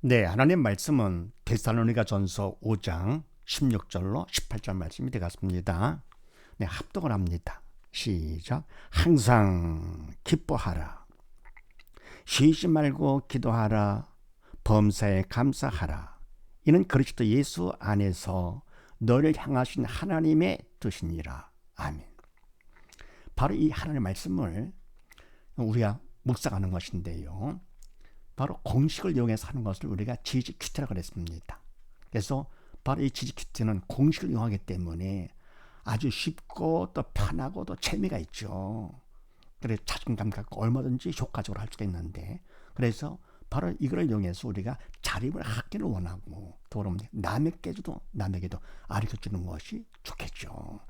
네, 하나님 말씀은 데살로니가전서 5장 16절로 18절 말씀이 되겠습니다. 네, 합독을 합니다. 시작. 항상 기뻐하라. 쉬지 말고 기도하라. 범사에 감사하라. 이는 그리스도 예수 안에서 너를 향하신 하나님의 뜻이니라. 아멘. 바로 이 하나님의 말씀을 우리가 묵상하는 것인데요. 바로 공식을 이용해서 하는 것을 우리가 지지큐티라고 그랬습니다. 그래서 바로 이 지지큐티는 공식을 이용하기 때문에 아주 쉽고 또 편하고 또 재미가 있죠. 그래서 자신감 갖고 얼마든지 효과적으로 할 수가 있는데, 그래서 바로 이걸 이용해서 우리가 자립을 하기를 원하고, 또 그러면 남에게도 가르쳐주는 것이 좋겠죠.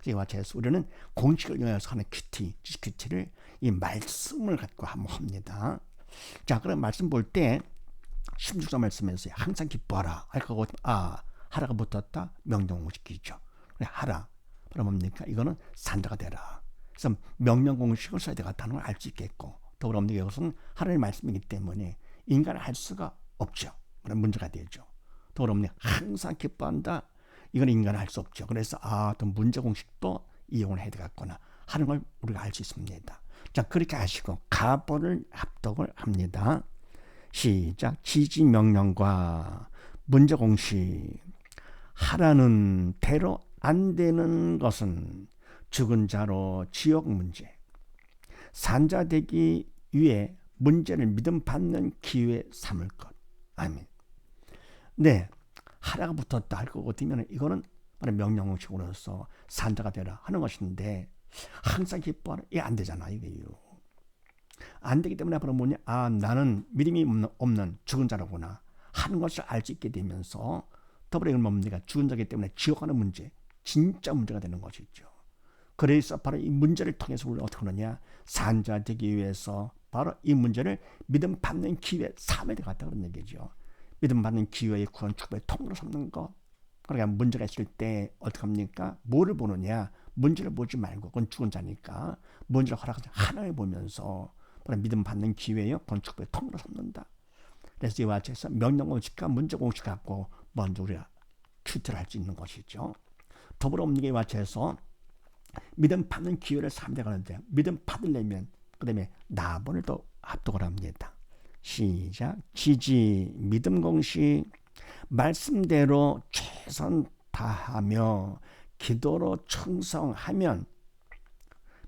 이와 같이 우리는 공식을 이용해서 하는 지지큐티를 이 말씀을 갖고 한번 합니다. 자, 그럼 말씀 볼 때 16절 말씀에서 항상 기뻐하라. 하라가 붙었다. 명령공식이죠. 하라. 그럼 뭡니까? 이거는 산자가 되라. 그래서 명령공식을 써야 되겠다는 걸 알 수 있겠고, 또 그럼 이것은 하나님의 말씀이기 때문에 인간은 할 수가 없죠. 그런 문제가 되죠. 또 그럼 항상 기뻐한다. 이건 인간은 할 수 없죠. 그래서 또 문제 공식도 이용을 해야 되겠구나 하는 걸 우리가 알 수 있습니다. 자, 그렇게 하시고 가보를 합독을 합니다. 시작. 지지 명령과 문제 공식. 하라는 대로 안 되는 것은 죽은 자로 지옥 문제. 산자 되기 위해 문제를 믿음 받는 기회 삼을 것. 아멘. 네, 하라가 붙었다 할 것 같으면 이거는 바로 명령 공식으로서 산자가 되라 하는 것인데, 항상 기뻐하라. 이게 안 되잖아, 이게요. 안 되기 때문에 앞으로 뭐냐? 나는 믿음이 없는 죽은 자라구나 하는 것을 알 수 있게 되면서, 더불어 이건 뭡니까? 죽은 자이기 때문에 지옥 가는 문제, 진짜 문제가 되는 것이죠. 그래서 바로 이 문제를 통해서 우리가 어떻게 하느냐? 산자 되기 위해서 바로 이 문제를 믿음 받는 기회 삼아야 되겠다 그런 얘기죠. 믿음 받는 기회의 구원 축복의 통로로 삼는 것. 그러니까 문제가 있을 때 어떻게 합니까? 뭐를 보느냐? 문제를 보지 말고, 그건 죽은 자니까 문제를 허락하지 하나님을 보면서 믿음 받는 기회요 건축부의 통로로 삼는다. 그래서 이와 같이 해서 명령 공식과 문제 공식 갖고 먼저 우리가 큐티를 할 수 있는 것이죠. 더불어 없는 이와 같이 해서 믿음 받는 기회를 삼대 가는데, 믿음 받으려면 그 다음에 나번을 또 합독을 합니다. 시작. 지지 믿음 공식. 말씀대로 최선 다하며 기도로 충성하면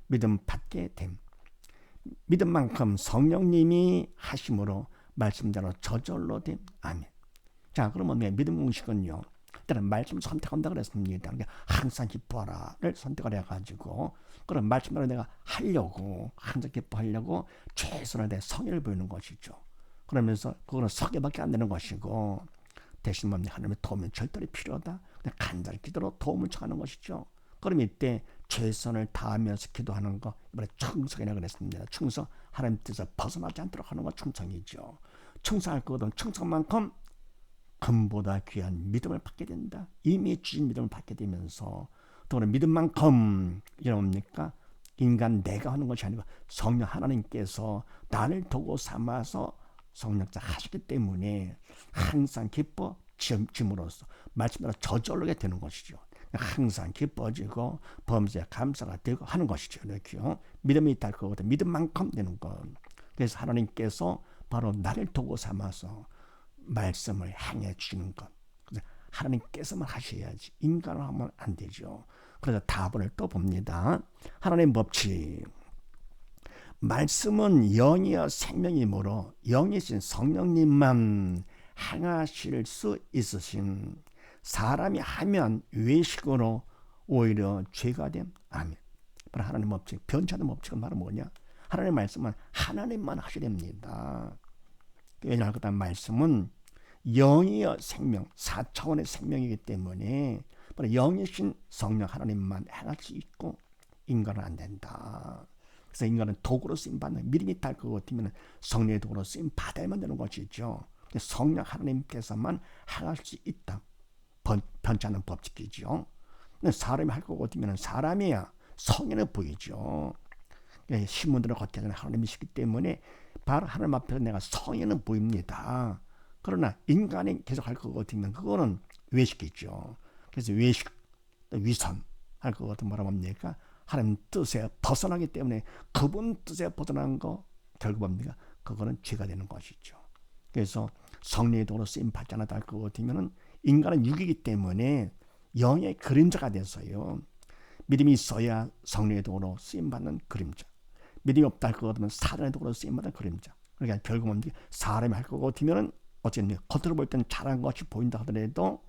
믿음 받게 됨. 믿음만큼 성령님이 하심으로 말씀대로 저절로 됨. 아멘. 자, 그러면 믿음 공식은요, 일단은 말씀 선택한다 그랬습니다. 항상 기뻐하라를 선택을 해가지고, 그런 말씀대로 내가 하려고, 항상 기뻐하려고 최선을 다해 성의를 보이는 것이죠. 그러면서 그거는 석예밖에 안 되는 것이고, 대신 하나님의 도움이 절대로 필요하다. 간절히 기도로 도움을 청하는 것이죠. 그럼 이때 최선을 다하면서 기도하는 거, 이번에 충성이라고 그랬습니다. 충성, 하나님 뜻에서 벗어나지 않도록 하는 거 충성이죠. 충성할 거거든. 충성만큼 금보다 귀한 믿음을 받게 된다. 이미 주신 믿음을 받게 되면서, 또 믿음만큼 이게 뭡니까? 인간 내가 하는 것이 아니고 성령 하나님께서 나를 도구 삼아서 성령자 하시기 때문에 항상 기뻐 짐으로써 말씀대로 저절로 되는 것이죠. 항상 기뻐지고 범죄에 감사가 되고 하는 것이죠. 이렇게요. 믿음이 있다 할 거거든. 믿음만큼 되는 것. 그래서 하나님께서 바로 나를 도구 삼아서 말씀을 행해 주시는 것. 그래서 하나님께서만 하셔야지 인간을 하면 안 되죠. 그래서 답을 또 봅니다. 하나님 법칙. 말씀은 영이여 생명이므로 영이신 성령님만 행하실 수 있으신, 사람이 하면 외식으로 오히려 죄가 됨. 아멘. 하나님 법칙, 변치하는 법칙은 바로 뭐냐? 하나님의 말씀은 하나님만 하셔야 됩니다. 왜냐하면 그 다음 말씀은 영이여 생명, 4차원의 생명이기 때문에 바로 영이신 성령 하나님만 행할 수 있고 인간은 안 된다. 그래서 인간은 도구로 쓰임받는, 믿음이 달 것 같으면 성령의 도구로 쓰임받아야만 되는 것이죠. 성령 하나님께서만 행할 수 있다. 변치 않는 법칙이죠. 사람이 할 것 같으면 사람이야 성인을 보이죠. 신문들을 걷게 하는 하나님이시기 때문에 바로 하나님 앞에서 내가 성인은 보입니다. 그러나 인간이 계속 할 것 같으면 그거는 외식이죠. 그래서 외식, 위선 할 것 같은 뭐라 뭡니까? 하나님 뜻에 벗어나기 때문에 그분 뜻에 벗어난 거 결국 뭡니까? 그거는 죄가 되는 것이죠. 그래서 성령의 도로 쓰임 받지 않았다 할 것 같으면은 인간은 육이기 때문에 영의 그림자가 돼서요. 믿음이 있어야 성령의 도로 쓰임 받는 그림자. 믿음이 없다 할 것 같으면 사단의 도로 쓰임 받는 그림자. 그러니까 결국 뭡니까? 사람이 할 것 같으면은 어쨌든 겉으로 볼 때는 잘한 것이 보인다 하더라도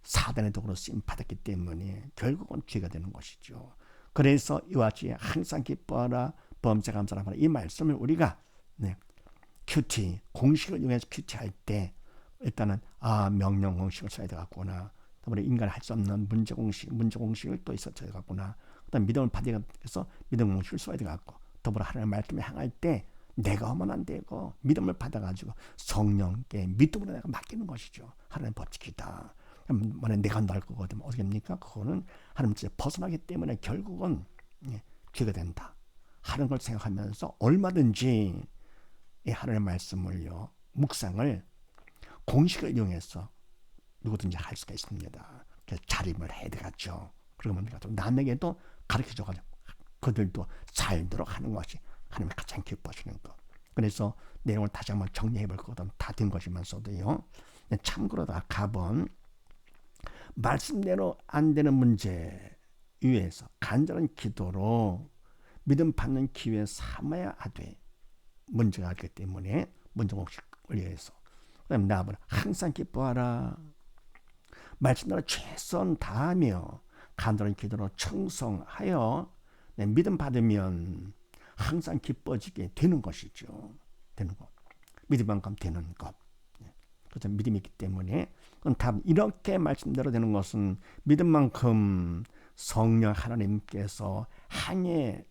사단의 도구로 쓰임 받았기 때문에 결국은 죄가 되는 것이죠. 그래서 이와 같이 항상 기뻐하라 범죄 감사하라 이 말씀을 우리가 큐티 공식을 이용해서 큐티할 때 일단은 명령 공식을 써야 되겠구나. 그다음에 인간이 할 수 없는 문제 공식을 또 있어야 되겠구나. 그다음 믿음을 받기 위해서 믿음 공식을 써야 되겠고 더불어 하나님의 말씀을 향할 때 내가 하면 안 되고 믿음을 받아가지고 성령께 믿음으로 내가 맡기는 것이죠. 하나님 법칙이다. 만약 내가 날 거거든 어떻게 합니까? 그거는 하나님 뜻에 벗어나기 때문에 결국은 죄가 된다 하는 걸 생각하면서 얼마든지 이 하나님의 말씀을요 묵상을 공식을 이용해서 누구든지 할 수가 있습니다. 그래서 자립을 해야 되겠죠. 그리고 뭡니까? 또 남에게도 가르쳐줘가지고 그들도 살도록 하는 것이 하나님이 가장 기뻐하시는 것. 그래서 내용을 다시 한번 정리해 볼 거거든 다 된 것이면서도요. 참고로 다 갑은 말씀대로 안 되는 문제 위에서 간절한 기도로 믿음 받는 기회 삼아야 하되 문제가 있기 때문에 문제 공식을 위해서 그다음에 나아보라 항상 기뻐하라 말씀대로 최선 다하며 간절한 기도로 청성하여 믿음 받으면 항상 기뻐지게 되는 것이죠. 되는 것. 믿음만큼 되는 것. 그래서 믿음이 있기 때문에 그럼 답 이렇게 말씀대로 되는 것은 믿음만큼 성령 하나님께서 항해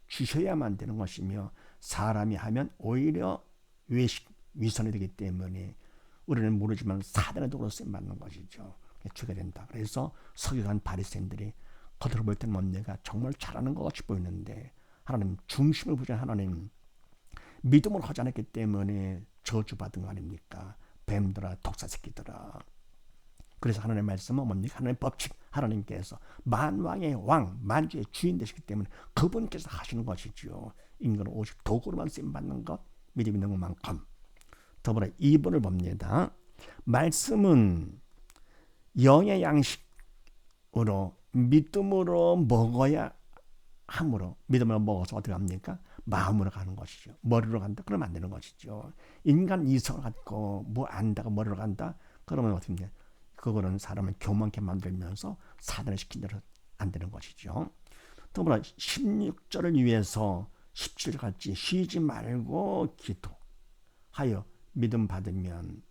주셔야만 되는 것이며 사람이 하면 오히려 위선이 되기 때문에 우리는 모르지만 사단의 도구로 쓰임받는 것이죠. 죄가 된다. 그래서 서기관 바리새인들이 겉으로 볼 때는 뭡니까? 정말 잘하는 것 같이 보이는데 하나님 중심을 보자 하나님 믿음을 하지 않았기 때문에 저주받은 거 아닙니까? 뱀들아 독사새끼들아. 그래서 하나님의 말씀은 뭡니까? 하나님의 법칙 하나님께서 만왕의 왕 만주의 주인 되시기 때문에 그분께서 하시는 것이죠. 인간은 오직 도구로만 쓰임받는 것 믿음 있는 것만큼. 더불어 2번을 봅니다. 말씀은 영의 양식으로 믿음으로 먹어야 함으로 믿음으로 먹어서 어떻게 합니까? 마음으로 가는 것이죠. 머리로 간다? 그러면 안 되는 것이죠. 인간 이성을 갖고 뭐 안다가 머리로 간다? 그러면 어떻게 됩니까? 그거는 사람을 교만케 만들면서 사단을 시킨 대로 안 되는 것이죠. 더불어 16절을 위해서 17절 같이 쉬지 말고 기도하여 믿음 받으면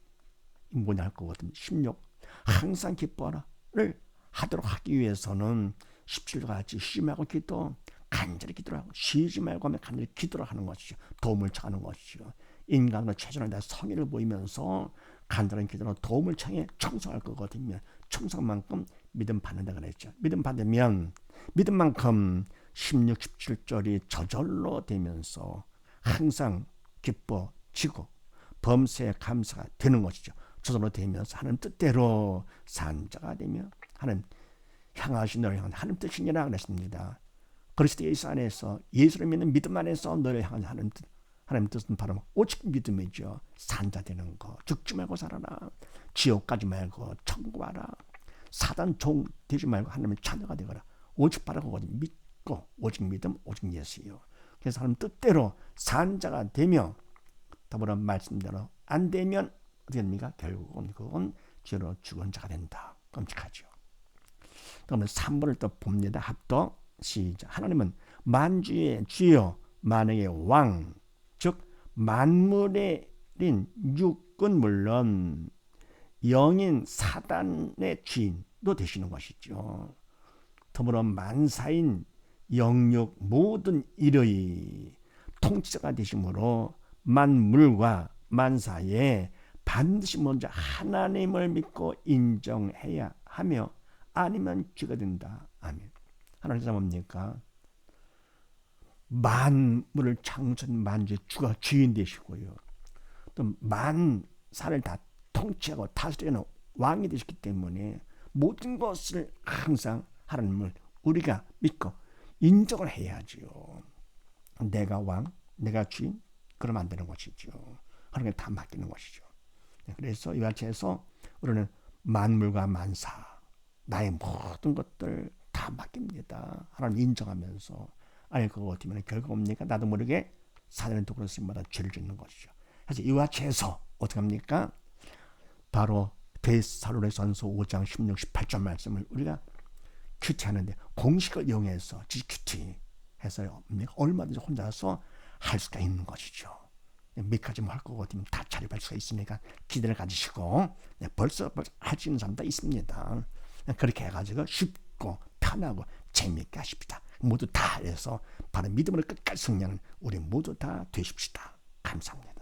뭐냐 할 거거든. 16 항상 기뻐하라를 하도록 하기 위해서는 17절 같이 쉬지 말고 기도 간절히 기도를 하고 쉬지 말고 하면 간절히 기도를 하는 것이죠. 도움을 청하는 것이죠. 인간으로 최선을 다해 성의를 보이면서 간절한 기도로 도움을 청해 청성할 거거든요. 청성만큼 믿음 받는다 그랬죠. 믿음 받으면 믿음만큼 16, 17절이 저절로 되면서 항상 기뻐지고 범사에 감사가 되는 것이죠. 저절로 되면서 하나님 뜻대로 산자가 되며 하나님 향하신 너를 향한 하나님 뜻이니라 그랬습니다. 그리스도 예수 안에서 예수를 믿는 믿음 안에서 너를 향한 하나님 뜻은 바로 오직 믿음이죠. 산자 되는 거. 죽지 말고 살아라. 지옥 가지 말고 천국 와라. 사단 종 되지 말고 하나님의 자녀가 되거라. 오직 바로 그거 믿고 오직 믿음 오직 예수요. 그래서 하나님 뜻대로 산자가 되며 더불어 말씀대로 안 되면 어떻게 됩니까? 결국은 그건 죄로 죽은 자가 된다. 끔찍하죠. 그러면 3번을 또 봅니다. 합독 시작. 하나님은 만주의 주여 만왕의 왕 즉 만물의 육은 물론 영인 사단의 주인도 되시는 것이죠. 더불어 만사인 영육 모든 일의 통치자가 되심으로 만물과 만사에 반드시 먼저 하나님을 믿고 인정해야 하며 아니면 죄가 된다. 아멘. 하나님께서 뭡니까? 만물을 창조한 만주의 주가 주인 되시고요. 또 산을 다 통치하고 다스리는 왕이 되셨기 때문에 모든 것을 항상 하나님을 우리가 믿고 인정을 해야지요. 내가 왕, 내가 주인, 그러면 안 되는 것이죠. 하나님께 다 맡기는 것이죠. 그래서 이와 같이 해서 우리는 만물과 만사, 나의 모든 것들 다 맡깁니다. 하나님 인정하면서 아니 그거 어떻게 하면 결과 옵니까? 나도 모르게 사단의 도구로 쓰임마다 죄를 짓는 것이죠. 그래서 이와 같이 해서 어떻게 합니까? 바로 데살로니가전서 5장 16, 18절 말씀을 우리가 큐티하는데 공식을 이용해서 GQT 해서 얼마든지 혼자서 할 수가 있는 것이죠. 몇 가지 뭐 할 거고 다 자립할 수가 있으니까 기대를 가지시고 벌써 할 수 있는 사람도 있습니다. 그렇게 해가지고 쉽고 편하고 재미있게 하십시다. 모두 다 해서 바로 믿음으로 끝까지 승리하는 우리 모두 다 되십시다. 감사합니다.